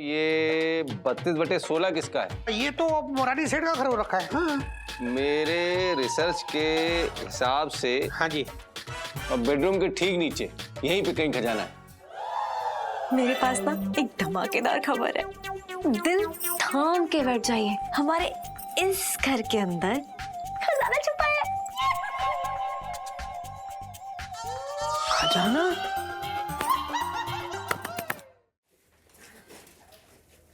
ये 32/16 किसका है? ये तो मोरारी सेठ का घर हो रखा है। हाँ। मेरे रिसर्च के हिसाब से हाँ जी। और बेडरूम के ठीक नीचे यहीं पे कहीं खजाना है। मेरे पास ना एक धमाकेदार खबर है। दिल थाम के बैठ जाइए, हमारे इस घर के अंदर खजाना छुपा है। खजाना?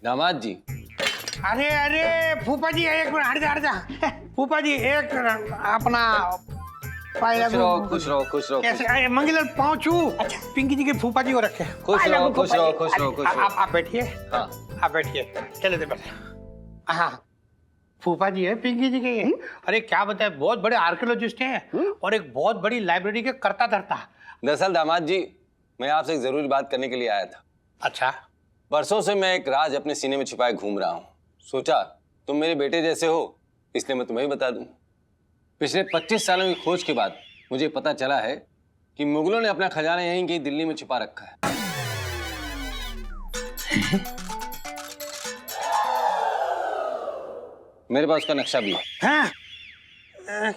दामाद जी। अरे अरे फूफा जी, एक मिनट हट जा। फूफा जी एक अपना खुश रहो खुश रहो। कैसे मंगीलाल पाँचू? अच्छा पिंकी जी के फूफा जी को रखे। खुश रहो खुश रहो खुश रहो। आप बैठिए। हाँ आप बैठिए, चले दे बैठे। हाँ फूफा जी है पिंकी जी के। अरे क्या बताए, बहुत बड़े आर्कियोलॉजिस्ट हैं और एक बहुत बड़ी लाइब्रेरी के करता धरता। दरअसल दामाद जी, मैं आपसे एक जरूरी बात करने के लिए आया था। अच्छा। बरसों से मैं एक राज अपने सीने में छिपाए घूम रहा हूँ। सोचा तुम मेरे बेटे जैसे हो, इसलिए मैं तुम्हें ही बता दूं। पिछले 25 सालों की खोज के बाद मुझे पता चला है कि मुगलों ने अपना खजाना यहीं कहीं दिल्ली में छिपा रखा है। मेरे पास उसका नक्शा भी है। हैं?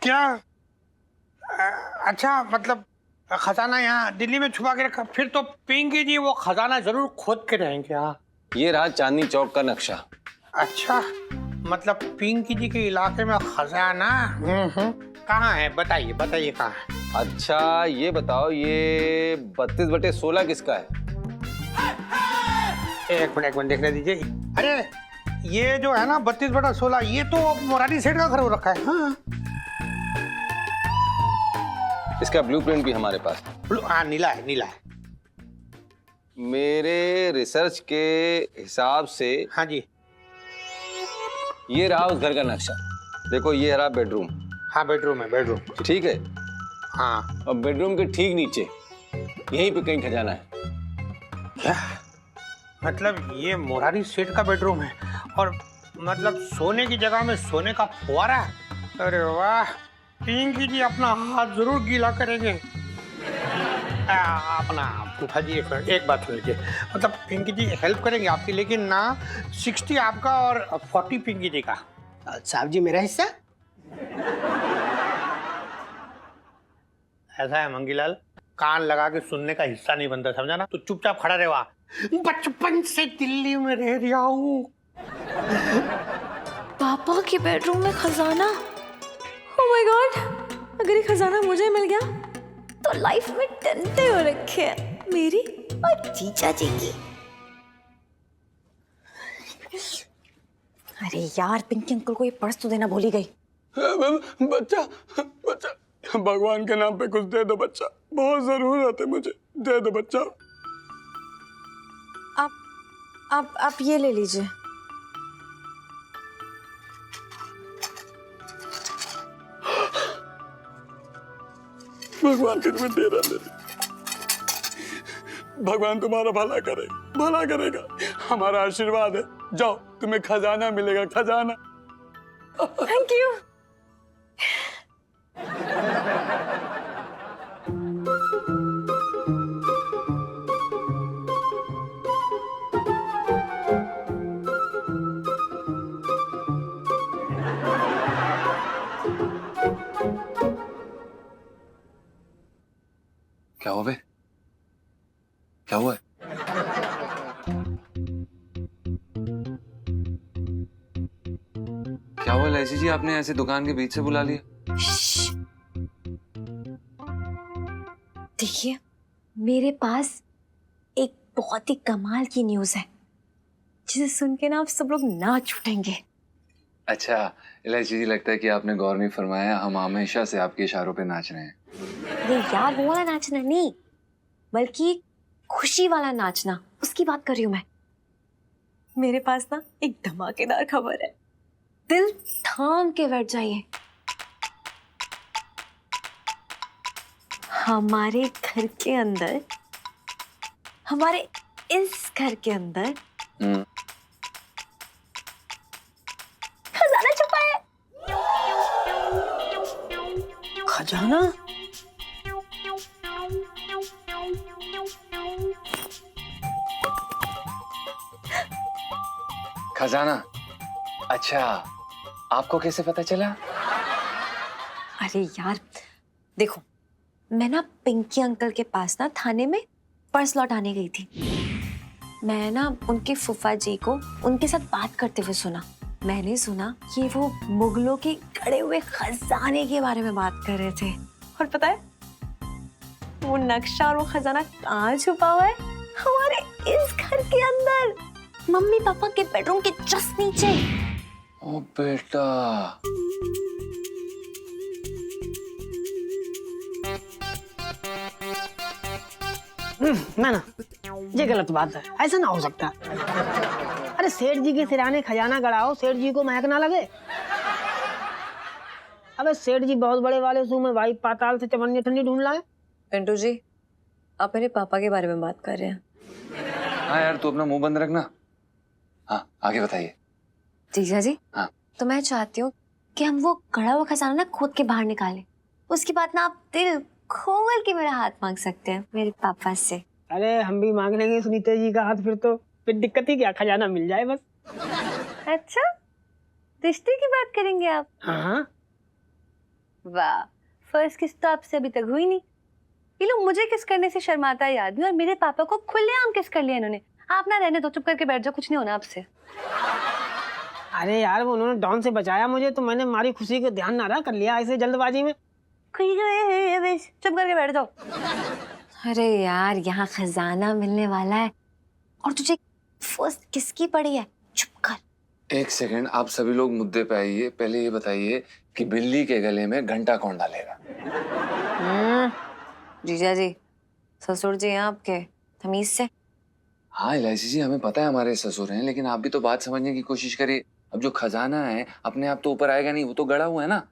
क्या? अच्छा मतलब खजाना यहाँ दिल्ली में छुपा के रखा? फिर तो पिंकी जी वो खजाना जरूर खोद के रहेंगे। हाँ ये रहा चांदनी चौक का नक्शा। अच्छा मतलब पिंकी जी के इलाके में खजाना कहाँ है? बताइए बताइए कहाँ है? अच्छा ये बताओ, ये 32/16 किसका है? एक मिनट देखने दीजिए। अरे ये जो है ना 32/16, ये तो मोरारी सेठ का घर हो रखा है। हाँ। इसका ब्लूप्रिंट भी हमारे पास है। हाँ नीला है, नीला है। मेरे रिसर्च के हिसाब से हाँ जी। ये रहा उस घर का नक्शा। देखो ये रहा बेडरूम। हाँ बेडरूम है, बेडरूम। ठीक है। हाँ और बेडरूम के ठीक नीचे यहीं पे कहीं खजाना है। क्या मतलब? ये मोरारी सेठ का बेडरूम है और मतलब सोने की जगह में सोने का फुवारा है? अरे वाह, पिंकी जी अपना हाथ जरूर गीला करेंगे। अपना फूफा जी एक बात सुन लीजिए, मतलब पिंकी जी हेल्प करेंगे आपकी, लेकिन ना 60 आपका और 40 पिंकी जी का। साहब जी मेरा हिस्सा? ऐसा है मंगीलाल, कान लगा के सुनने का हिस्सा नहीं बनता, समझा ना? तो चुपचाप खड़ा रहे। वहाँ बचपन से दिल्ली में रह रहा हूँ। पापा के बेडरूम में खजाना? ओह माय गॉड, अगर ये खजाना मुझे मिल गया तो लाइफ में टंटे हो रखे हैं मेरी और जीजा जी की। अरे यार, पिंकी अंकल को ये पर्स तो देना भूल ही गई। बच्चा बच्चा, भगवान के नाम पे कुछ दे दो बच्चा, बहुत जरूरत है मुझे, दे दो बच्चा। आप ये ले लीजिए। भगवान फिर मैं दे रहा। भगवान तुम्हारा भला करेगा, भला करेगा, हमारा आशीर्वाद है। जाओ तुम्हें खजाना मिलेगा, खजाना। Thank you. क्या हुआ बे? क्या हुआ? क्या हुआ लैसी जी, आपने ऐसे दुकान के बीच से बुला लिया? देखिए, मेरे पास एक बहुत ही कमाल की न्यूज़ है जिसे सुन के ना आप सब लोग नाच उठेंगे। अच्छा इलायची जी, लगता है कि आपने गौर नहीं फरमाया, हम हमेशा से आपके इशारों पे नाच रहे हैं। अरे यार, वो वाला नाचना नहीं, बल्कि खुशी वाला नाचना, उसकी बात कर रही हूँ मैं। मेरे पास ना एक धमाकेदार खबर है। दिल थाम के बैठ जाइए, हमारे घर के अंदर, हमारे इस घर के अंदर खजाना छुपा है। खजाना? खजाना। अच्छा, आपको कैसे पता चला? अरे यार देखो, मैं ना पिंकी अंकल के पास ना थाने में पर्स लौटाने गई थी। मैं ना उनके फूफा जी को उनके साथ बात करते हुए सुना। मैंने सुना कि वो मुगलों के गड़े हुए खजाने के बारे में बात कर रहे थे। और पता है वो नक्शा और वो खजाना कहाँ छुपा हुआ है? हमारे इस घर के अंदर, मम्मी पापा के बेडरूम के जस्ट नीचे। ओ बेटा, ना ना, ये गलत बात है, ऐसा ना हो सकता। अरे सेठ जी के सिराने खजाना गड़ाओ, सेठ जी को महक ना लगे। अबे सेठ जी बहुत बड़े वाले सू में भाई पाताल से चवन्नी ठंडी ढूंढ लाए। पिंटू जी, आप मेरे पापा के बारे में बात कर रहे हैं। हाँ यार, तू अपना मुंह बंद रखना। हाँ, आगे बताइए। जीजा जी, हाँ। तो मैं चाहती हूँ कि हम वो गड़ा हुआ खजाना ना खोद के बाहर निकालें। उसके बाद ना आप दिल खोल के मेरा हाथ मांग सकते हैं मेरे पापा से। अरे हम भी मांग लेंगे सुनीता जी का हाथ, फिर दिक्कत ही क्या, खजाना मिल जाए बस। अच्छा, रिश्ते की बात करेंगे आप? हाँ, वाह, फर्स्ट किस तो आपसे अभी तक हुई नहीं। ये लोग मुझे किस करने से शर्माता है आदमी, और मेरे पापा को खुलेआम किस कर लिया इन्होंने। आप ना रहने दो, चुप करके बैठ जाओ, कुछ नहीं होना आपसे। अरे यार वो उन्होंने डॉन से बचाया मुझे, तो मैंने हमारी खुशी को ध्यान ना रहा कर लिया ऐसे जल्दबाजी में। चुप करके बैठ जाओ। अरे यार, यहाँ खजाना मिलने वाला है और तुझे फर्स्ट किसकी पड़ी है? चुप कर। एक सेकंड, आप सभी लोग मुद्दे पे आइए। पहले ये बताइए कि बिल्ली के गले में घंटा कौन डालेगा? जीजा जी, ससुर जी हैं आपके, तमीज से। हाँ इलायची जी, हमें पता है हमारे ससुर हैं, लेकिन आप भी तो बात समझने की कोशिश करिए। अब जो खजाना है अपने आप तो ऊपर आएगा नहीं, वो तो गड़ा हुआ है ना।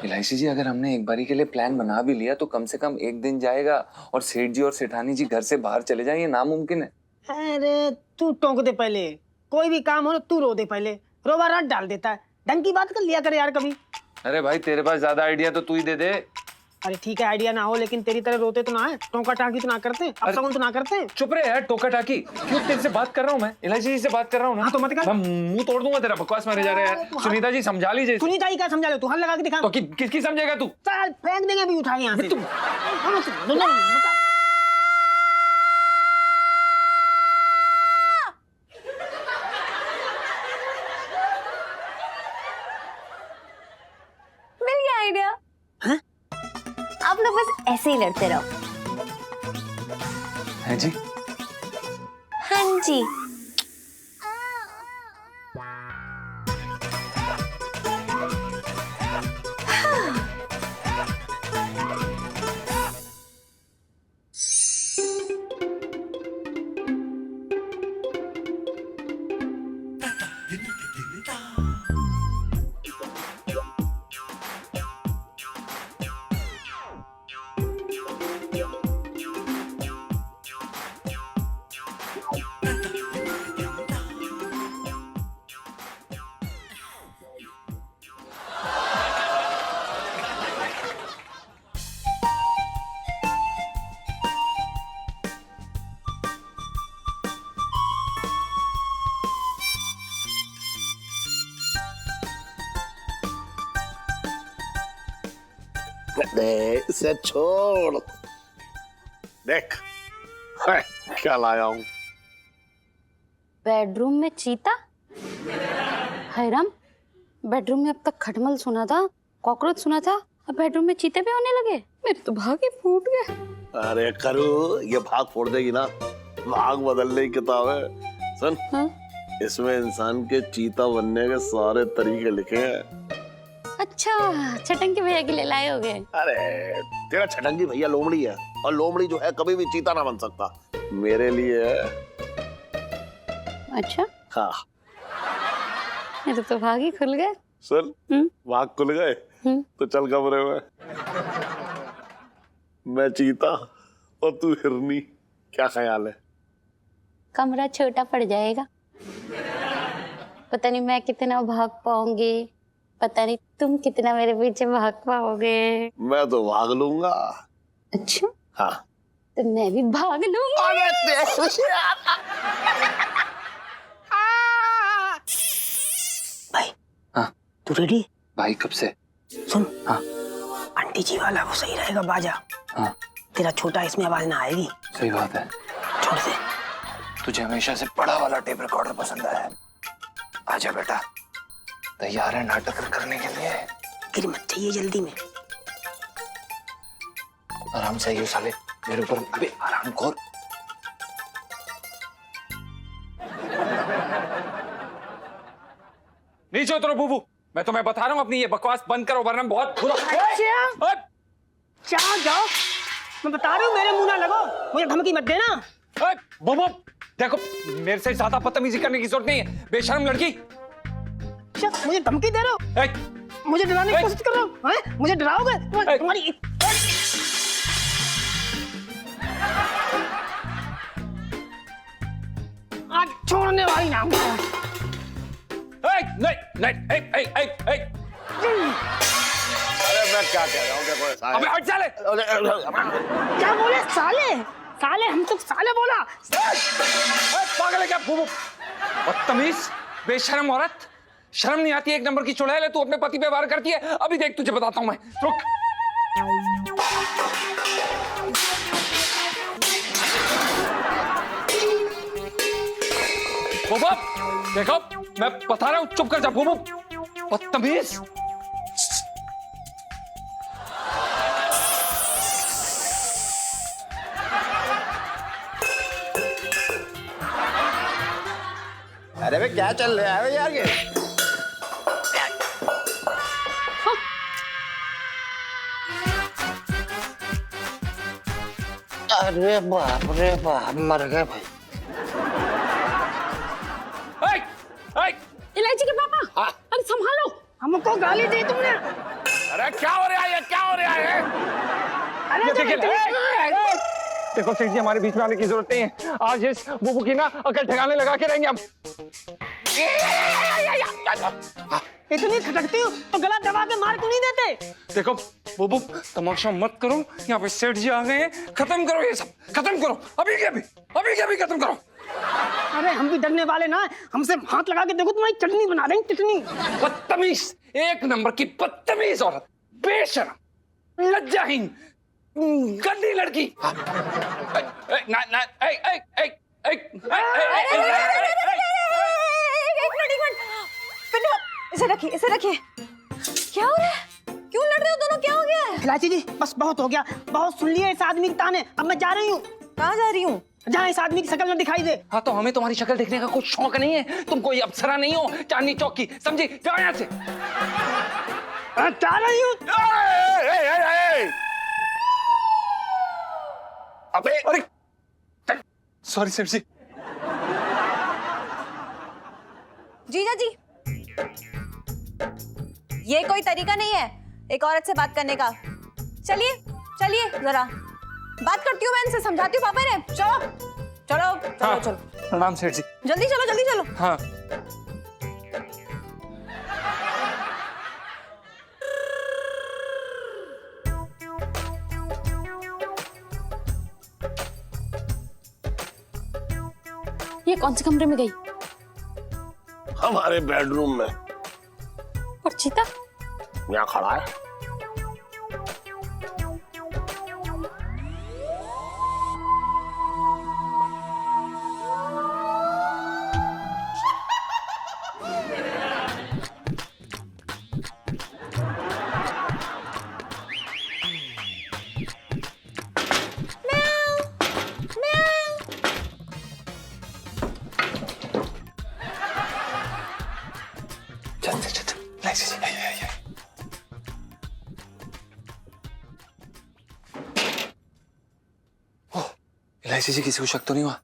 इलायची जी, अगर हमने एक बारी के लिए प्लान बना भी लिया तो कम से कम एक दिन जाएगा और सेठ जी और सेठानी जी घर से बाहर चले जाएंगे, नामुमकिन है। अरे तू टोक दे पहले, कोई भी काम हो ना तू रो दे पहले, रोबा रात डाल देता है। ढंग की बात कर लिया कर यार कभी। अरे भाई, तेरे पास ज्यादा आइडिया तो तू ही दे दे। अरे ठीक है आइडिया ना हो, लेकिन तेरी तरह रोते तो ना है, टोका टाकी तो ना करते, अब सगुन तो ना करते। चुप रहे यार, टोका टाकी। क्यों, तेरे से बात कर रहा हूँ मैं, इलायची जी से बात कर रहा हूँ ना। हाँ तो मत कर। मैं मुंह तोड़ दूंगा तेरा, बकवास मारे जा रहे हैं यार। सुनीता जी समझा लीजिए। सुनीता जी क्या समझा ले, तू हल लगा के दिखा। तो किसकी समझेगा तू? चल फेंक देंगे अभी उठा के यहाँ से। मिल गया आइडिया। हाँ? आप लोग बस ऐसे ही लड़ते रहो। है जी। हाँ जी। इसे छोड़, देख है, क्या लाया हूँ। बेडरूम में चीता? हैराम, बेडरूम में अब तक खटमल सुना था, कॉकरोच सुना था, अब बेडरूम में चीते भी होने लगे। मेरे तो भाग ही फूट गए। अरे करू, ये भाग फोड़ देगी ना, भाग बदलने की किताब है। सुन, हाँ? इसमें इंसान के चीता बनने के सारे तरीके लिखे हैं। अच्छा, छटंकी भैया के लिए लाए हो गए? अरे तेरा छटंगी भैया लोमड़ी है, और लोमड़ी जो है कभी भी चीता ना बन सकता, मेरे लिए है। अच्छा, हाँ मेरे तो भाग ही खुल गए। सुन, भाग खुल गए तो चल कमरे में। मैं चीता और तू हिरनी, क्या ख्याल है? कमरा छोटा पड़ जाएगा, पता नहीं मैं कितना भाग पाऊंगी, पता नहीं तुम कितना मेरे पीछे भाग पाओगे। मैं तो भाग लूंगा। अच्छा, हाँ तो मैं भी भाग लूंगा। तू रेडी? भाई कब से? सुन, हाँ आंटी जी वाला वो सही रहेगा बाजा। हाँ तेरा छोटा इसमें आवाज ना आएगी। सही बात है। छोड़ दे। तुझे हमेशा से बड़ा वाला टेप रिकॉर्डर पसंद आया है। आजा बेटा, तैयार है नाटक करने के लिए? गिर मत चाहिए जल्दी में। आराम से आइयो साले, मेरे ऊपर अबे आराम खोर। नीचे उतरो बूबू, मैं तुम्हें बता रहा हूँ अपनी ये बकवास बंद करो वरना बहुत बुरा। चाह जाओ, मैं बता रही हूँ मेरे मुंह ना लगो, मुझे धमकी मत देना। बूबू देखो, मेरे से ज्यादा बदतमीजी करने की जरूरत नहीं है, बेशर्म लड़की। अच्छा, मुझे धमकी दे रहे हो? मुझे डराने की कोशिश कर रहे हो? हैं? मुझे डराओगे? तुम्हारी आज छोड़ने वाली ना। अरे मैं क्या कह रहा हूँ, देखो साले। अबे हट साले। क्या बोले साले? साले हम तो साले बोला। पागल है क्या बूबू? बदतमीज, बेशर्म औरत, शर्म नहीं आती? एक नंबर की चुड़ैल है तू, अपने पति पे वार करती है। अभी देख तुझे बताता हूँ मैं, रुक। बूबू देखो, मैं बता रहा हूँ, चुप कर जा बूबू। बदतमीज। अरे भाई क्या चल रहा है यार ये? अरे बाप रे बाप, मर गए भाई। इलायची के पापा, अरे संभालो, हमको गाली दी तुमने। अरे क्या हो रहा है, क्या हो रहा है? अरे देखो सेठ जी, हमारे बीच में आने की जरूरत नहीं है। आज इस बुबू की ना अकल ठिकाने लगा के रहेंगे हम। इतनी खटकती हो तो गला दबा के मार क्यों नहीं देते? देखो बुबू, तमाशा मत करो, यहाँ पे सेठ जी आ गए हैं, खत्म करो ये सब, खत्म करो अभी के अभी खत्म करो। अरे हम भी डरने वाले ना, हमसे हाथ लगा के देखो, तुम्हारी चटनी बना देंगे, चटनी। बदतमीज, एक नंबर की बदतमीज औरत, बेशरम, लज्जाहीन, गंदी लड़की। इसे रखिए, इसे रखिए। क्या हो रहा है? क्यों लड़ रहे हो दोनों? क्या हो गया है? इलायची जी, बस बहुत हो गया, बहुत सुन लिया इस आदमी के ताने। अब मैं जा रही हूँ। कहाँ जा रही हूँ? जहाँ इस आदमी की शक्ल न दिखाई दे। हाँ तो हमें तुम्हारी शक्ल देखने का कुछ शौक नहीं है, तुम कोई अप्सरा नहीं हो चांदनी चौक की, समझी? जाओ यहाँ से। जा रही हूँ। अबे अरे सॉरी सेठ जी। जीजा जी, ये कोई तरीका नहीं है एक औरत से बात करने का। चलिए चलिए, जरा बात करती हूँ मैं इनसे, समझाती हूँ पापा ने। चलो चलो चलो हाँ, चलो, प्रणाम सेठ जी। जल्दी चलो जल्दी चलो। हाँ ये कौन से कमरे में गई? हमारे बेडरूम में। और चीता? यहाँ खड़ा है। इलायची जी, किसी को शक तो नहीं हुआ?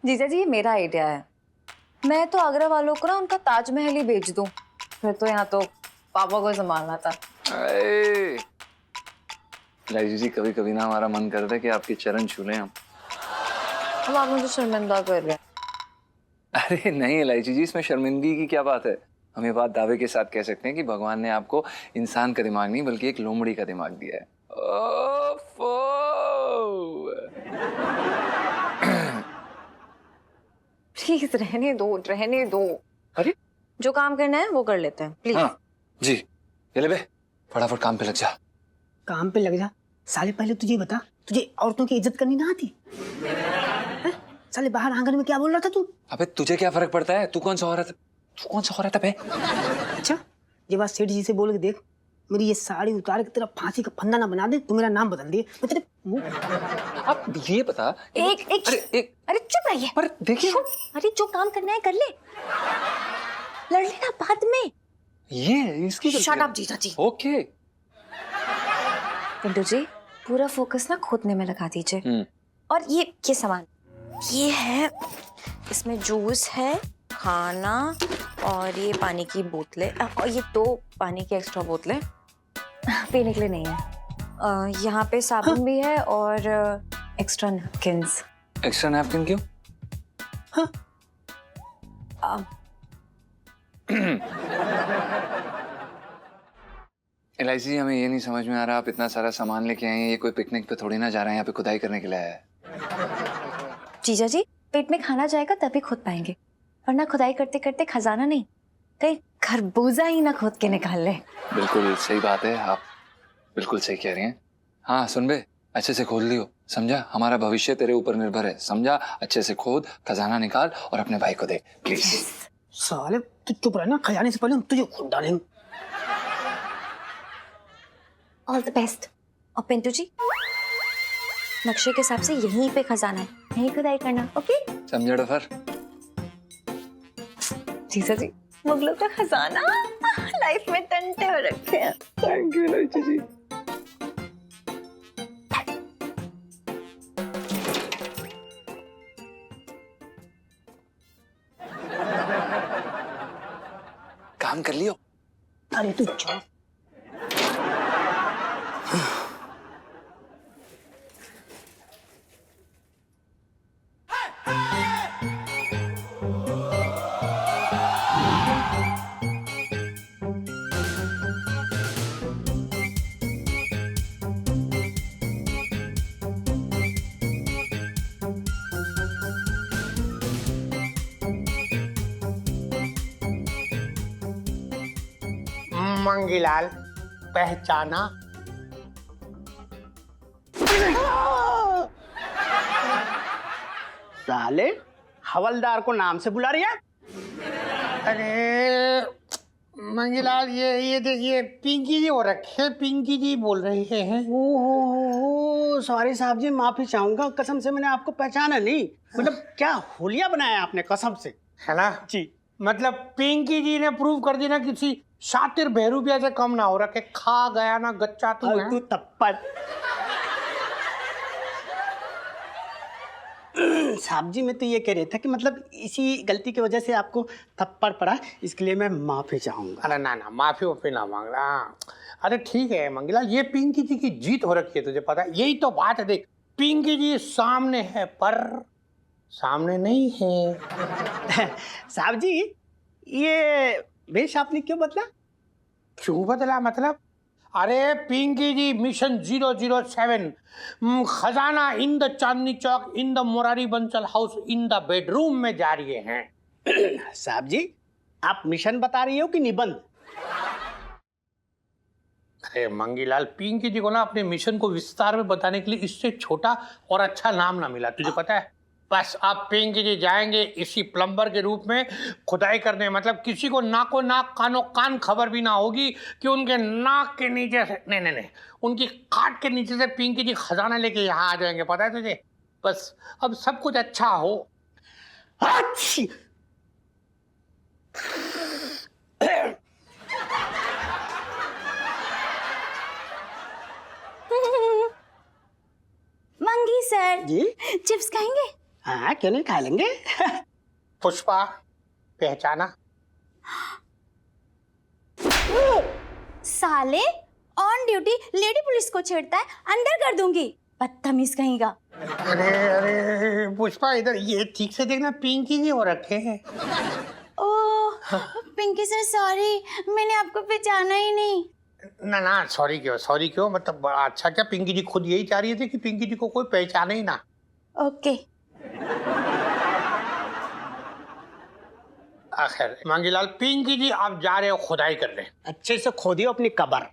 जीजा जी, ये मेरा आइडिया है। मैं तो आगरा वालों को ना उनका ताजमहल ही बेच दूं, फिर तो यहाँ तो पापा को संभालना था। इलायची जी, कभी कभी ना हमारा मन करता है कि आपके चरण छू लें हम। अब आप मुझे शर्मिंदा कर रहे हैं। अरे नहीं इलायची जी, इसमें शर्मिंदगी की क्या बात है? हम ये बात दावे के साथ कह सकते हैं कि भगवान ने आपको इंसान का दिमाग नहीं बल्कि एक लोमड़ी का दिमाग दिया है। प्लीज रहने दो, रहने दो। अरे जो काम करना है वो कर लेते हैं प्लीज। हाँ जी, ये ले बे, फटाफट काम पे लग जा। काम पे लग जा। साले पहले तुझे बता, तुझे औरतों की इज्जत करनी ना आती? हैं? साले बाहर आंगन में क्या बोल रहा था तू? अबे तुझे क्या फर्क पड़ता है? तू कौन सा औरत है बे? अच्छा, ये बात सेठ जी से बोल के देख, मेरी ये साड़ी उतार के तेरा फांसी का फंदा ना बना दे, तू मेरा नाम बदल दिए, मैं तेरे मुंह। अब ये बता। एक अरे चुप रहिए। पर देखिए, अरे जो काम करना है कर ले, लड़ लेना बाद में। ये इसकी शट अप जीजा जी। ओके। पिंटू जी पूरा फोकस ना खोदने में लगा दीजिए। और ये सामान ये है, इसमें जूस है, खाना और ये पानी की बोतलें, और ये 2 पानी की एक्स्ट्रा बोतलें पीने के लिए नहीं है। यहाँ पे साबुन भी है और एक्स्ट्रा नैपकिन्स। एक्स्ट्रा नैपकिन क्यों? एलआईसी जी, हमें ये नहीं समझ में आ रहा, आप इतना सारा सामान लेके आए हैं, ये कोई पिकनिक पे थोड़ी ना जा रहे हैं, यहाँ पे खुदाई करने के लिए आया है। जीजा जी पेट में खाना जाएगा तभी खोद पाएंगे, वरना खुदाई करते करते खजाना नहीं, कहीं खरबूजा ही ना खोद के निकाल ले। बिल्कुल सही बात है, आप बिल्कुल सही कह रही हैं। हाँ सुन बे, अच्छे से खोद लियो, समझा? हमारा भविष्य तेरे ऊपर निर्भर है, समझा? अच्छे से खोद, खजाना निकाल और अपने भाई को दे प्लीज। साले तू चुप रहना, खजाने से पहले हम तुझे खोद डालेंगे। All the best. और पिंटू जी नक्शे के हिसाब से यहीं पे खजाना है, यहीं खुदाई करना, ओके? समझा डफर? जीजा जी मुगलों का खजाना लाइफ में टंटे हो रखे हैं। थैंक यू लाइची जी। काम कर लियो। अरे तू चुप। मंगीलाल पहचाना? साले हवलदार को नाम से बुला रही है? अरे मंगीलाल, ये देखिए पिंकी जी हो रखे, पिंकी जी बोल रहे हैं। ओहो सॉरी साहब जी, माफी चाहूंगा, कसम से मैंने आपको पहचाना नहीं। मतलब क्या होलिया बनाया आपने, कसम से। है ना जी? मतलब पिंकी जी ने प्रूव कर दी ना, किसी शातिर बहरूपिया से कम ना हो रखे। खा गया ना गच्चा तू है। तू तप्पड़। साहब जी मैं तो ये कह रहा था कि मतलब इसी गलती की वजह से आपको थप्पड़ पड़ा, इसके लिए मैं माफी चाहूंगा। अरे ना ना, माफी वाफी ना मांग रहा। अरे ठीक है मंगीलाल, ये पिंकी जी की जीत हो रखी है, तुझे पता है? यही तो बात है। देख पिंकी जी सामने है पर सामने नहीं है। साहब जी ये वेश आपने क्यों बदला? क्यों बदला मतलब? अरे पिंकी जी मिशन 007 खजाना in the Chandni Chowk in the Morari Bansal house in the bedroom में जा रही हैं। साहब जी आप मिशन बता रही हो कि निबंध? अरे मंगीलाल, पिंकी जी को ना अपने मिशन को विस्तार में बताने के लिए इससे छोटा और अच्छा नाम ना मिला, तुझे पता है? बस अब पिंकी जी जाएंगे इसी प्लम्बर के रूप में खुदाई करने। मतलब किसी को नाको नाक कानो कान खबर भी ना होगी कि उनके नाक के नीचे से नहीं उनकी काट के नीचे से पिंकी जी खजाना लेके यहाँ आ जाएंगे, पता है तुझे? बस अब सब कुछ अच्छा हो। अच्छी। मंगी सर जी चिप्स खाएंगे? हाँ क्यों नहीं, खा लेंगे। पुष्पा पहचाना? साले ऑन ड्यूटी लेडी पुलिस को छेड़ता है, अंदर कर दूंगी, बदतमीज कहीं का। अरे अरे पुष्पा इधर ये ठीक से देखना, पिंकी जी हो रखे हैं। ओह पिंकी सर सॉरी, मैंने आपको पहचाना ही नहीं। ना ना सॉरी क्यों मतलब बड़ा अच्छा, क्या पिंकी जी खुद यही चाह रही थी कि पिंकी जी को कोई पहचाने ही ना? ओके। आखिर मांगीलाल, पिंकी जी आप जा रहे हो खुदाई करने। अच्छे से खोदियो अपनी कब्र।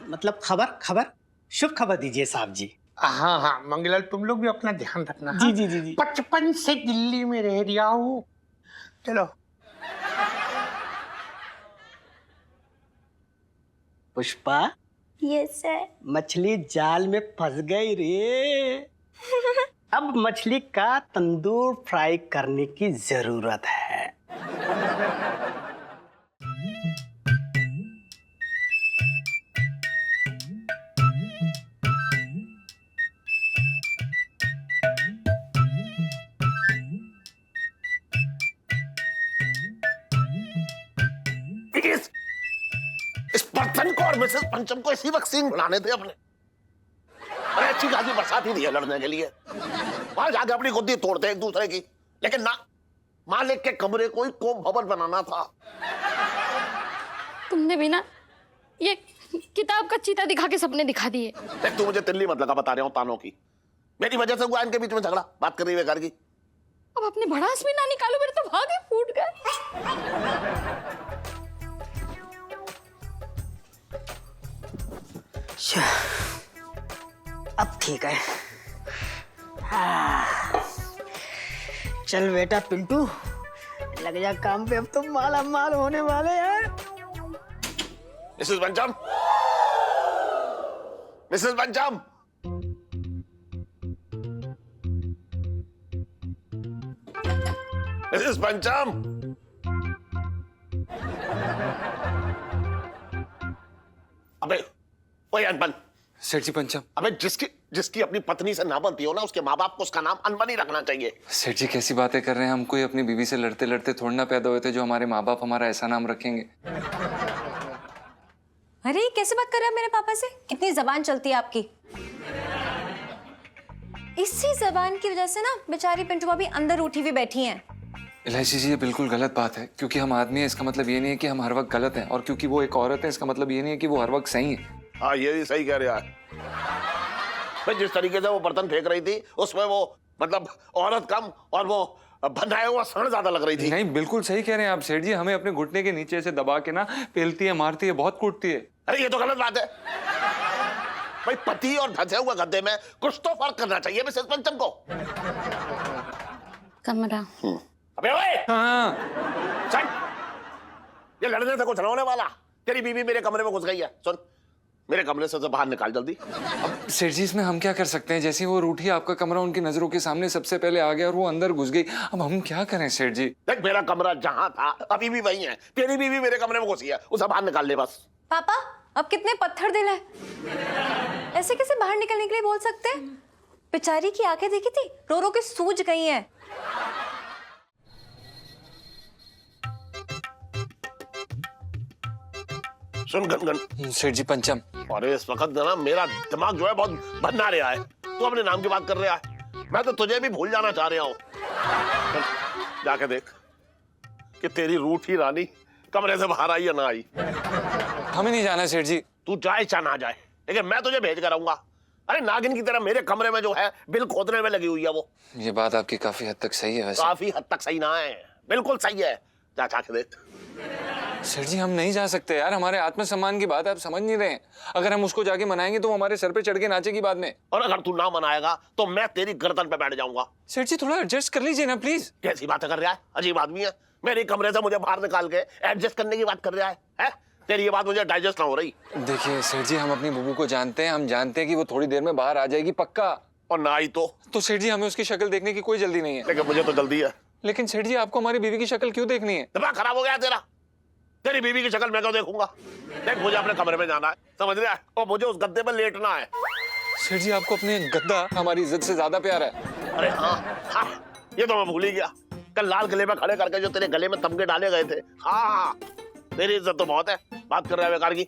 मतलब खबर शुभ खबर दीजिए साहब जी। हाँ हाँ मंगीलाल, तुम लोग भी अपना ध्यान रखना। जी जी जी जी। 55 से दिल्ली में रह रहा हूँ। चलो। Pushpa, yes sir. मछली जाल में फंस गई रे। अब मछली का तंदूर फ्राई करने की जरूरत है। इस बर्तन को और मिसेस पंचम को इसी वक्त सींग बनाने थे अपने। अरे अच्छी खासी बरसात ही दी है लड़ने के लिए, वहां जाके अपनी गुद्दी तोड़ते एक दूसरे की। लेकिन ना, मालिक के कमरे को ही कोम भवन बनाना था। तुमने भी ना ये किताब का चीता दिखा के सपने दिखा दिए। देख, तू मुझे तिल्ली मत लगा, बता रहा हूँ तानों की। मेरी वजह से हुआ इनके बीच में झगड़ा, बात कर रही है बेकार की। अब अपने भड़ास भी ना निकालो, मेरे तो भागे फूट गए। अब ठीक है। चल बेटा पिंटू, लग जा काम पे, अब तो माला माल होने वाले हैं। मिसेस पंचम, मिसेस पंचम, मिसेस पंचम। अबे ओए अनबन। सेठ जी पंचम। अबे जिसकी अपनी पत्नी से ना बनती हो ना, उसके माँ बाप को उसका नाम अनबन ही रखना चाहिए। सेठ जी कैसी बातें कर रहे हैं, हम कोई अपनी बीवी से लड़ते लड़ते थोड़ी ना पैदा हुए थे जो हमारे माँ बाप हमारा ऐसा नाम रखेंगे। अरे कैसे बात कर रहे हैं मेरे पापा से? कितनी जबान चलती है आपकी। इसी जबान की वजह से ना बेचारी पिंटू भाभी अंदर उठी हुई बैठी हैं। इलायची जी, ये बिल्कुल गलत बात है। क्योंकि हम आदमी है इसका मतलब ये नहीं है कि हम हर वक्त गलत हैं, और क्योंकि वो एक औरत है इसका मतलब ये नहीं है कि वो हर वक्त सही है। हाँ, ये भी सही कह रहा है भाई। जिस तरीके से वो बर्तन फेंक रही थी उसमें वो मतलब औरत कम और वो बनाया हुआ सड़ ज्यादा लग रही थी। नहीं, बिल्कुल सही कह रहे हैं आप सेठ जी। हमें अपने घुटने के नीचे से दबा के ना पेलती है, मारती है, बहुत कूटती है। अरे ये तो गलत बात है भाई। पति और धंसे हुए गद्दे में कुछ तो फर्क करना चाहिए मिसेस पंचम को। कमरा। अबे ओए, हाँ। चल, ये लड़ने से कुछ न होने वाला। तेरी बीवी मेरे कमरे में घुस गई है। सुन, मेरे कमरे से बाहर निकाल जल्दी। अब सेठ जी इसमें हम क्या कर सकते हैं? जैसे ही वो रूठी, आपका कमरा उनकी नजरों के सामने सबसे पहले आ गया और वो अंदर घुस गई। अब हम क्या करें सेठ जी? देख, मेरा कमरा जहां था अभी भी वही है। तेरी बीवी मेरे कमरे में घुसी है, उसे बाहर निकाल ले बस। पापा अब कितने पत्थर दिल है, ऐसे कैसे बाहर निकलने के लिए बोल सकते हैं? बेचारी की आंखें देखी थी, रो रो के सूज गई हैं। सुन गनगन। सेठ जी पंचम। अरे इस वक्त ना मेरा दिमाग जो है बहुत भन्ना रहा है। तू अपने नाम की बात कर रहा है, मैं तो तुझे भी भूल जाना चाह रहा हूँ। जाके देख कि तेरी रूठी रानी कमरे से बाहर आई या ना आई। हमें नहीं जाना सेठ जी। तू जाए चाहे ना जाए, लेकिन मैं तुझे भेज कर आऊंगा। अरे नागिन की तरह मेरे कमरे में जो है बिल खोदने में लगी हुई है वो। ये बात आपकी काफी हद तक सही है वैसे। काफी हद तक सही ना है, बिल्कुल सही है। जा जाके देख। सर जी हम नहीं जा सकते यार, हमारे आत्मसम्मान की बात है, आप समझ नहीं रहे हैं। अगर हम उसको जाके मनाएंगे तो वो हमारे सर पे चढ़ के नाचेगी बाद में। और अगर तू ना मनाएगा तो मैं तेरी गर्दन पे बैठ जाऊंगा। सर जी थोड़ा एडजस्ट कर लीजिए ना प्लीज। कैसी बातें कर रहा है, अजीब आदमी है। मेरे कमरे से मुझे बाहर निकाल के एडजस्ट करने की बात कर रहा है? तेरी ये बात मुझे डाइजेस्ट ना हो रही। देखिए सर जी, हम अपनी बुबू को जानते हैं, हम जानते हैं कि वो थोड़ी देर में बाहर आ जाएगी पक्का। और ना आई तो सेठ जी हमें उसकी शक्ल देखने की कोई जल्दी नहीं है। लेकिन मुझे तो जल्दी है। लेकिन सेठ जी आपको हमारी बीवी की शक्ल क्यों देखनी है? दिमाग खराब हो गया तेरा? तेरी बीवी की शक्ल मैं क्यों देखूंगा? देख, मुझे अपने कमरे में जाना है, समझ रहा है? और मुझे उस गद्दे पर लेटना है। सेठ जी आपको अपने गद्दा हमारी इज्जत से ज्यादा प्यार है। अरे हाँ, ये तो मैं भूल ही गया। कल लाल किले में खड़े करके जो तेरे गले में तमगे डाले गए थे। हाँ, तेरी इज्जत तो बहुत है, बात कर रहा है बेकार की।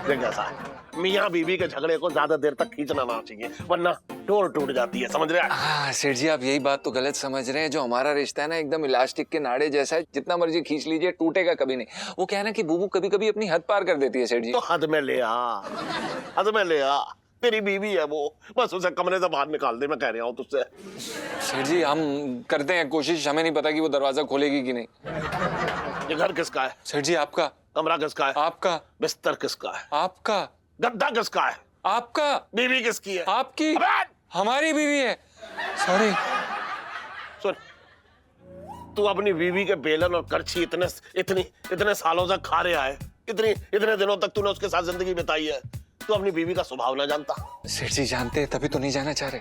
देख ऐसा है, मियाँ बीवी के झगड़े को ज्यादा देर तक खींचना ना चाहिए, वरना डोर टूट जाती है, समझ रहे हैं? हाँ सेठ जी आप यही बात तो गलत समझ रहे हैं। जो हमारा रिश्ता है ना एकदम इलास्टिक के नाड़े जैसा है, जितना मर्जी खींच लीजिए टूटेगा कभी नहीं। वो क्या है ना कि बुबू कभी कभी अपनी हद पार कर देती है सेठ जी। तो हद में ले आ, हद में ले आ। तेरी बीवी है वो, बस उसे कमरे से बाहर निकाल दे, मैं कह रहा हूँ तुझसे। सेठ जी हम करते हैं कोशिश, हमें नहीं पता कि वो दरवाजा खोलेगी कि नहीं। ये घर किसका है? सेठ जी आपका। कमरा किसका है? आपका। बिस्तर किसका है? आपका। गद्दा किसका है? आपका। बीवी किसकी है? आपकी। अबे! हमारी बीवी है। सॉरी। सुन, तू अपनी बीवी के बेलन और करछी इतने सालों से खा रहा है, इतने दिनों तक तूने उसके साथ जिंदगी बिताई है, तू अपनी बीवी का स्वभाव ना जानता? सेठ जी जानते हैं तभी तो नहीं जाना चाह रहे।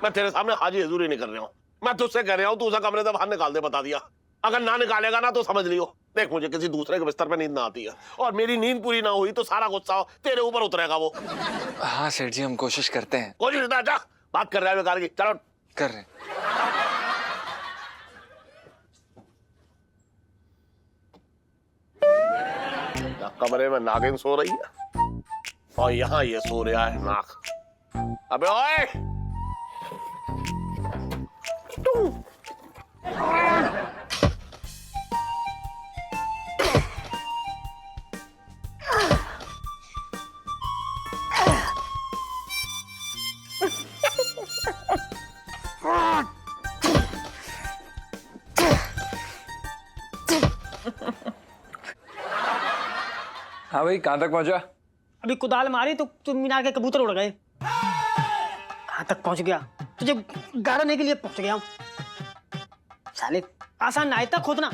मैं तेरे सामने हाजी हजूरी नहीं कर रहा हूँ, मैं तुझसे कह रहा हूँ तू उसे कमरे से बाहर निकाल दे, बता दिया। अगर ना निकालेगा ना तो समझ लियो, देख मुझे किसी दूसरे के बिस्तर पे नींद ना आती है, और मेरी नींद पूरी ना हुई तो सारा गुस्सा तेरे ऊपर उतरेगा वो। हाँ सेठ जी हम कोशिश करते हैं। कोशिश ना, जा बात कर रहा है बेकार की, चलो। कर रहे हैं। कमरे में नागिन सो रही है और यहाँ ये सो रहा है नाग। अबे ओए! हाँ भाई कहाँ तक पहुंचा? अभी कुदाल मारी तो मीनार के कबूतर उड़ गए। कहाँ तक पहुंच गया? तुझे गाड़ने के लिए पहुंच गया हूँ। साले आसान ना तक खोदना।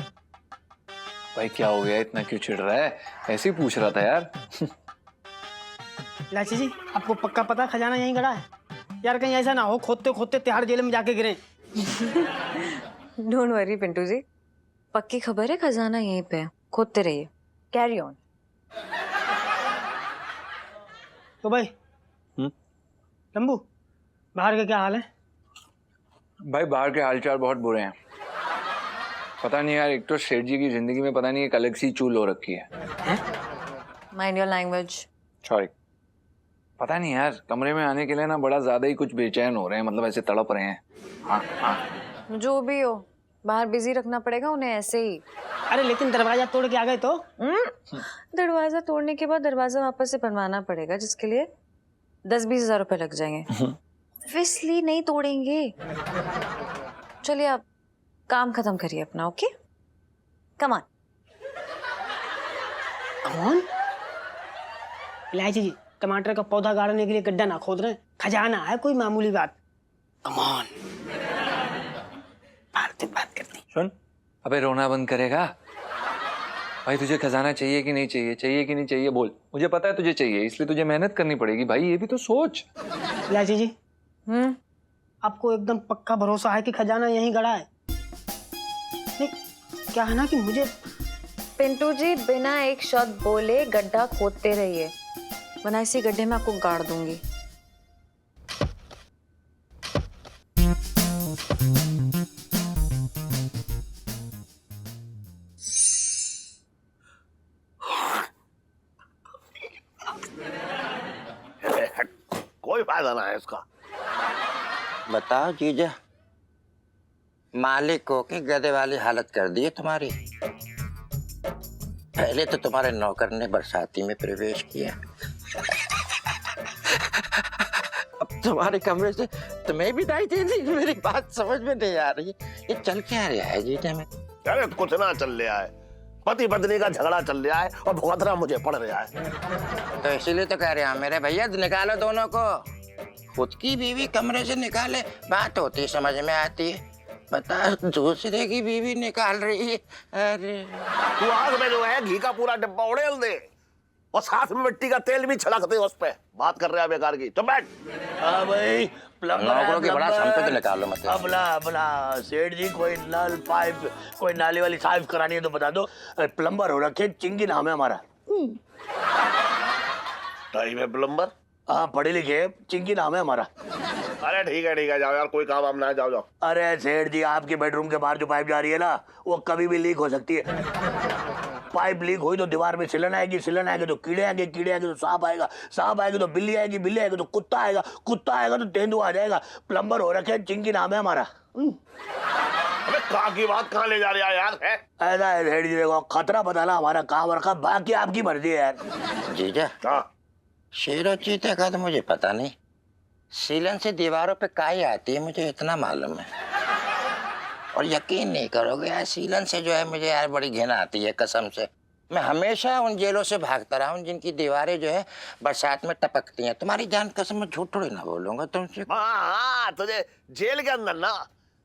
भाई क्या हो गया, इतना क्यों चिढ़ रहा है? ऐसे ही पूछ रहा था यार। लाची जी आपको पक्का पता खजाना यहीं गड़ा है? यार कहीं ऐसा ना हो खोदते खोदते तिहाड़ जेल में जाके गिरे। डोंट वरी पिंटू जी, पक्की खबर है खजाना यहीं पे है, खोदते रहिए, कैरी ऑन। तो भाई लंबू बाहर के क्या हाल है? भाई बाहर के हालचाल बहुत बुरे हैं। पता नहीं यार, एक तो सेठ जी की जिंदगी में पता नहीं एक अलग सी चूल हो रखी है। Mind your language. सॉरी। पता नहीं यार, कमरे में आने के लिए ना बड़ा ज्यादा ही कुछ बेचैन हो रहे हैं, मतलब ऐसे तड़प रहे हैं। हाँ हाँ जो भी हो, बाहर बिजी रखना पड़ेगा उन्हें ऐसे ही। अरे लेकिन दरवाजा तोड़ के आ गए तो? दरवाजा तोड़ने के बाद दरवाजा वापस से बनवाना पड़ेगा, जिसके लिए 10-20 हजार रुपए लग जाएंगे। ऑब्वियसली नहीं तोड़ेंगे। चलिए आप काम खत्म करिए अपना, ओके? Come on. कौन? इलायची जी टमाटर का पौधा गाड़ने के लिए गड्ढा ना खोद रहे, खजाना है कोई मामूली बात। Come on. बात करते। सुन, अबे रोना बंद करेगा? भाई तुझे खजाना चाहिए कि नहीं चाहिए, चाहिए कि नहीं चाहिए बोल। मुझे पता है तुझे चाहिए, इसलिए तुझे मेहनत करनी पड़ेगी भाई, ये भी तो सोच। इलायची जी आपको एकदम पक्का भरोसा है कि खजाना यहीं गड़ा है? नहीं, क्या है ना कि मुझे। पिंटू जी बिना एक शब्द बोले गड्ढा खोदते रहिए, वरना इसी गड्ढे में आपको गाड़ दूंगी। कोई फायदा ना है इसका। बताओ जीजा, मालिक को की गधे वाली हालत कर दी है तुम्हारी। पहले तो तुम्हारे नौकर ने बरसाती में प्रवेश किया, अब तुम्हारे कमरे से तुम्हें भी दाई दे दी। मेरी बात समझ में नहीं आ रही, ये चल क्या रहा है जीजा में? अरे कुछ ना चल रहा है, पति पत्नी का झगड़ा चल रहा है और भुगतना मुझे पड़ रहा है। तो इसीलिए तो कह रहे हैं मेरे भैया, निकालो दोनों को। खुद की बीवी कमरे से निकाले बात होती समझ में आती है, बता दूसरे की बीवी निकाल रही है। अरे तू आग में जो है घी का पूरा डिब्बा उड़ेल दे और साथ में मिट्टी का तेल भी छिड़क दे उस पे। बात कर रहा है बेकार की, चुप बैठ। हाँ भाई, नौकरों की बड़ा संपत्ति निकालो मत। अपना सेठ जी कोई नल पाइप कोई नाली वाली साफ करानी है तो बता दो। प्लम्बर हो रखे, चिंगी नाम है हमारा। टाइम है प्लम्बर? हाँ पढ़े लिखे, चिंगी नाम है हमारा। अरे ठीक है जाओ यार, कोई काम ना है, जाओ। अरे सेठ जी आपके बेडरूम के बाहर जो पाइप जा रही है ना, वो कभी भी लीक हो सकती है। पाइप लीक हुई तो दीवार में सिलन आएगी तो कीड़े आएंगे तो सांप आएगी तो बिल्ली आएगी तो कुत्ता आएगा तो तेंदुआ आ जाएगा। प्लम्बर हो रखे, चिंकी नाम है हमारा। अबे कहाँ की बात कहाँ ले जा रहा है यार? है ऐसा है सेठ जी, देखो खतरा बताना हमारा काम रखा, बाकी आपकी मर्जी है यार। जीजा हाँ शेर और चीते का तो मुझे पता नहीं, सीलन से दीवारों पे काई आती है मुझे इतना मालूम है। और यकीन नहीं करोगे यार, सीलन से जो है मुझे यार बड़ी घिन आती है कसम से। मैं हमेशा उन जेलों से भागता रहा हूँ जिनकी दीवारें जो है बरसात में टपकती हैं। तुम्हारी जान कसम, मैं झूठ थोड़ी ना बोलूंगा तुमसे। हाँ, तुझे जेल के अंदर ना,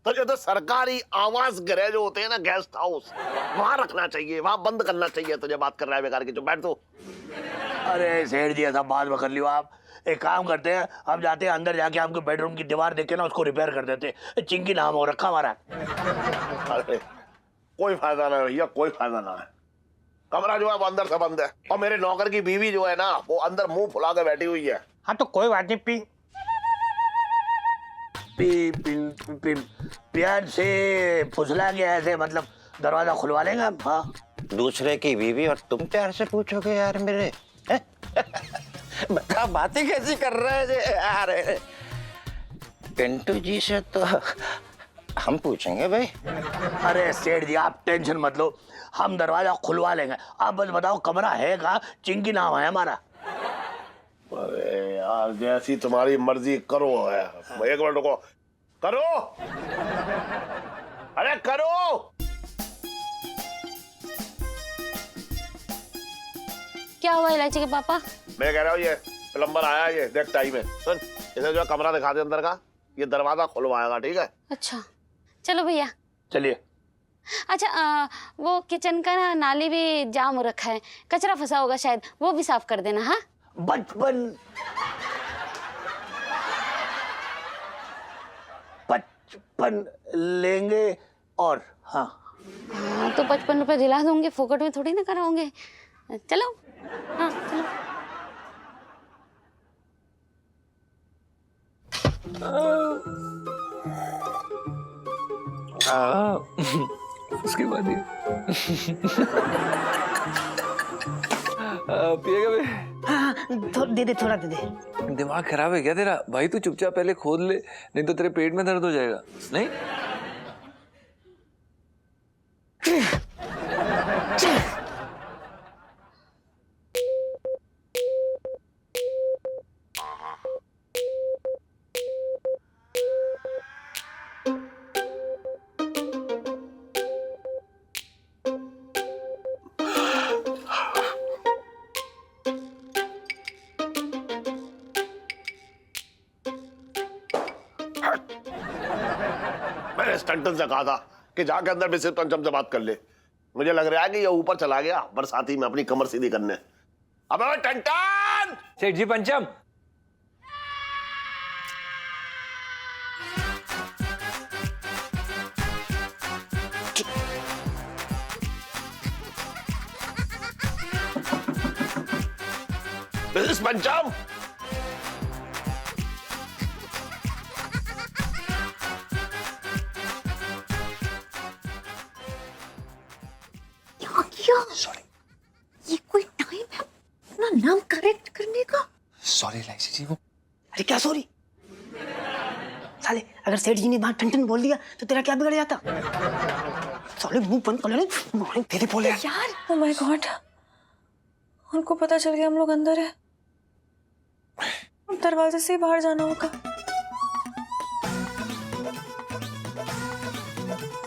तुझे तो सरकारी आवास गृह जो होते हैं ना, गेस्ट हाउस, वहां रखना चाहिए, वहां बंद करना चाहिए। तुझे बात कर रहा है बेकार की, जो बैठ तो। अरे सेठ जी, ऐसा बात में कर लियो आप। एक काम करते हैं, हम जाते हैं अंदर, जाके आपके बेडरूम की दीवार देख के ना उसको रिपेयर कर देते हैं। चिंकी नाम हो रखा हमारा। अरे कोई फायदा ना भैया, कोई फायदा ना है। कमरा जो है वो अंदर से बंद है, और मेरे नौकर की बीवी जो है ना, वो अंदर मुंह फुला के बैठी हुई है। हाँ तो कोई बात नहीं, प्यार से फुसला गया ऐसे, मतलब दरवाजा खुलवा लेंगे हम। हाँ, दूसरे की बीवी और तुम प्यार से पूछोगे यार मेरे? बता बातें कैसी कर रहे हैं यार। पिंटू जी से तो हम पूछेंगे भाई। अरे सेठ जी आप टेंशन मत लो, हम दरवाजा खुलवा लेंगे। आप बस बताओ कमरा है कहाँ? चिंकी नाम है हमारा। अरे यार, जैसी तुम्हारी मर्जी करो है। एक मिनट रुको, करो, अरे करो। क्या हुआ इलायची के पापा? मैं कह रहा हूँ ये प्लम्बर आया, ये देख टाइम है, सुन इसे जो है कमरा दिखा दे अंदर का, ये दरवाजा खुलवाएगा, ठीक है? अच्छा चलो भैया। चलिए। अच्छा वो किचन का ना नाली भी जाम हो रखा है, कचरा फंसा होगा शायद, वो भी साफ कर देना। हाँ बचपन लेंगे और हाँ तो 55 रुपए दिला दूंगे, फोकट में थोड़ी ना कराओगे। चलो हाँ चलो। उसके बाद ये पिएगा बे? हाँ दे दे, थोड़ा दे दे। दिमाग खराब है क्या तेरा? भाई तू चुपचाप पहले खोद ले, नहीं तो तेरे पेट में दर्द हो जाएगा। नहीं मैंने स्टंटन से कहा था कि जाके अंदर मिसिर पंचम से बात कर ले। मुझे लग रहा है कि ये ऊपर चला गया बरसाती में अपनी कमर सीधी करने। अबे टंटन! सेठ जी पंचम। मिसिस पंचम! सॉरी, ये कोई टाइम है अपना नाम करेक्ट करने का? सॉरी लाइसी जी। वो अरे क्या सॉरी? साले अगर सेठ जी ने बात टन बोल दिया तो तेरा क्या बिगड़ जाता? साले मुंह बंद कर ले, तेरे बोले यार ओ माय गॉड, उनको पता चल गया हम लोग अंदर है, दरवाजे से ही बाहर जाना होगा।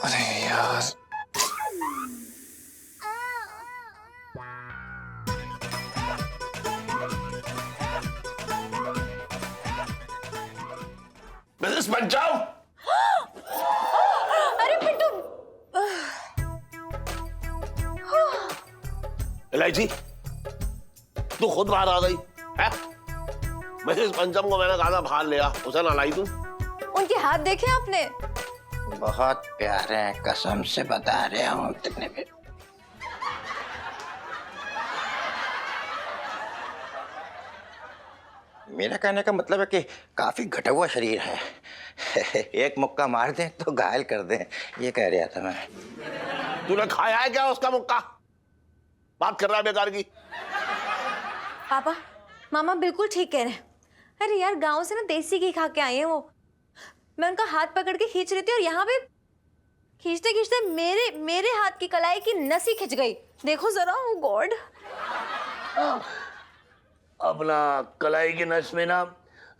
अरे यार मिसिस पंचम! अरे पिंटू! इलायची, तू खुद बाहर आ गई है? मिसिस पंचम को मैंने कहा था बाहर ले आ, उसे ना लाई तू। उनके हाथ देखे आपने? बहुत प्यारे हैं, कसम से बता रहे हूँ कितने भी। मेरा कहने का मतलब है कि काफी घटा हुआ शरीर है। एक मुक्का मार दें तो घायल कर दें, ये कह रहा था मैं। तूने खाया है क्या उसका मुक्का? बात कर रहा है बेकार की। पापा मामा बिल्कुल ठीक कह रहे हैं। अरे यार गांव से ना देसी घी खा के आई है वो, मैं उनका हाथ पकड़ के खींच रही थी और यहाँ पे खींचते खींचते मेरे हाथ की कलाई की नस ही खिंच गई। देखो जरा, ओ गॉड। अपना कलाई की नस में ना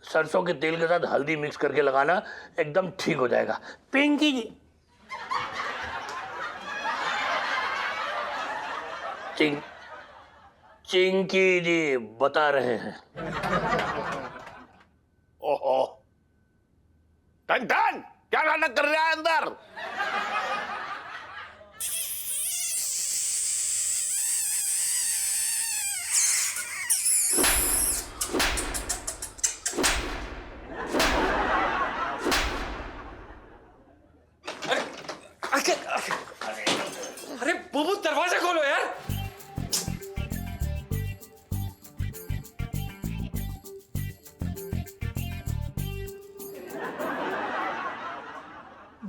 सरसों के तेल के साथ हल्दी मिक्स करके लगाना, एकदम ठीक हो जाएगा। पिंकी जी, चिंकी जी बता रहे हैं। ओहो, टन टन, क्या नाटक कर रहा है अंदर? अरे बुबू दरवाजा खोलो यार।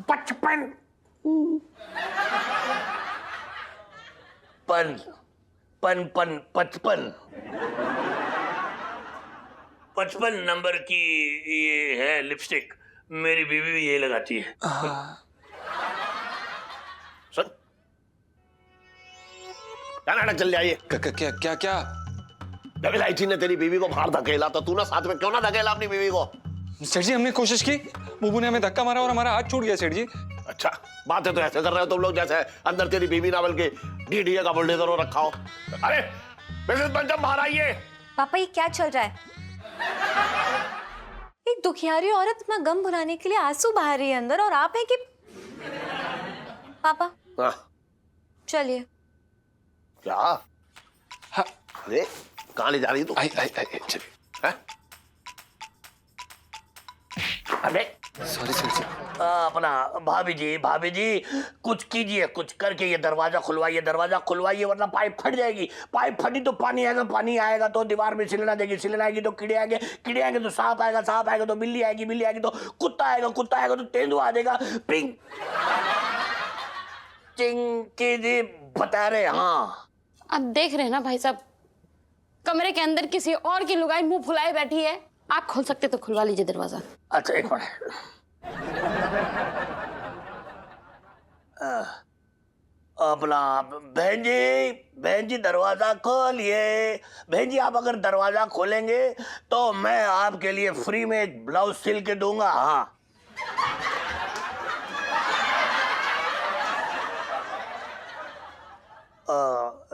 बचपन पन पन पन 55 नंबर की ये है लिपस्टिक, मेरी बीवी भी ये लगाती है। सुन, क्या नाटक चल जाइए? क्या क्या क्या? जब इलायची ने तेरी बीवी को बाहर धकेला तो तू ना साथ में क्यों ना धकेला अपनी बीवी को? सेठ जी हमने कोशिश की, बुबू ने हमें धक्का मारा और हमारा हाथ छूट गया सेठ जी। अच्छा, बातें तो ऐसे कर रहे हो तुम लोग जैसे अंदर तेरी बीवी ना बल्कि डीडीए का बुलडोजर हो रखा हो। अरे मिसेस पंचम बाहर आइए। पापा ये क्या चल रहा है? एक दुखियारी औरत अपना गम भुलाने के लिए आंसू बहा रही है अंदर, और आप हैं कि पापा हाँ, चलिए। क्या? हाँ। अरे कहाँ ले जा रही तू? आई आई आई चल। हैं? अबे सॉरी सेठ जी। अपना भाभी जी कुछ कीजिए, कुछ करके ये दरवाजा खुलवाइए वरना पाइप फट जाएगी। पाइप फटी तो पानी आएगा तो दीवार में सिलना देगी, सिलना आएगी तो कीड़े आएंगे तो सांप आएगा तो बिल्ली आएगी तो कुत्ता आएगा तो तेंदुआ आ जाएगा। पिंक चिंकी जी बता रहे। हाँ, अब देख रहे हैं ना भाई साहब, कमरे के अंदर किसी और की लुगाई मुंह फुलाए बैठी है। आप खोल सकते तो खुलवा लीजिए दरवाजा। अच्छा एक मिनट। अपना बहन जी दरवाजा खोलिए। बहन जी आप अगर दरवाजा खोलेंगे तो मैं आपके लिए फ्री में एक ब्लाउज सिल के दूंगा। हाँ,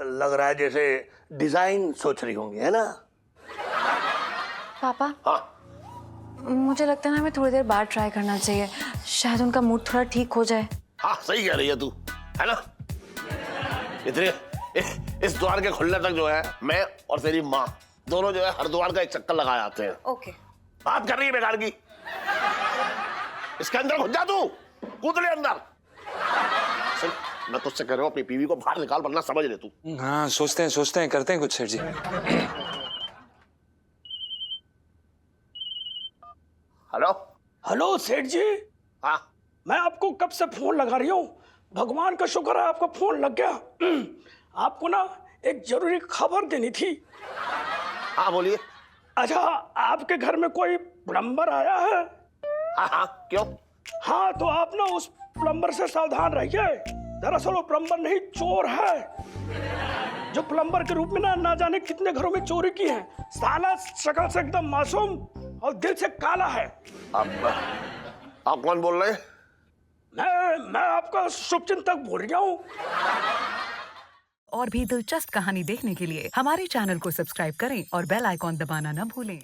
लग रहा है जैसे डिजाइन सोच रही होंगी, है ना? पापा हाँ मुझे लगता है ना हमें थोड़ी देर बाद ट्राई करना चाहिए, शायद उनका मूड थोड़ा ठीक हो जाए। हाँ, सही कह रही है तू, है ना? इतने इस द्वार के खुलने तक जो है मैं और तेरी माँ दोनों जो है हर द्वार का एक चक्कर लगा आते हैं। ओके। बात कर रही है बेकार की। इसके अंदर घुस जा तू, कूद ले अंदर। सुन, मैं तुझसे कह रहा हूँ अपनी बीवी को बाहर निकाल वरना समझ ले तू। हाँ सोचते हैं करते हैं कुछ सेठ जी। हेलो सेठ जी, हाँ, मैं आपको कब से फोन लगा रही हूँ। भगवान का शुक्र है आपका फोन लग गया। आपको ना एक जरूरी खबर देनी थी। हाँ बोलिए। अच्छा, आपके घर में कोई प्लम्बर आया है? हाँ हाँ, क्यों? हाँ, तो आप ना उस प्लम्बर से सावधान रहिए। दरअसल वो प्लम्बर नहीं, चोर है, जो प्लम्बर के रूप में ना जाने कितने घरों में चोरी की है। साला शक्ल से एकदम मासूम और दिल से काला है। आप कौन बोल रहे हैं? मैं आपका शुभचिंतक बोल रहा हूँ। और भी दिलचस्प कहानी देखने के लिए हमारे चैनल को सब्सक्राइब करें और बेल आइकॉन दबाना न भूलें।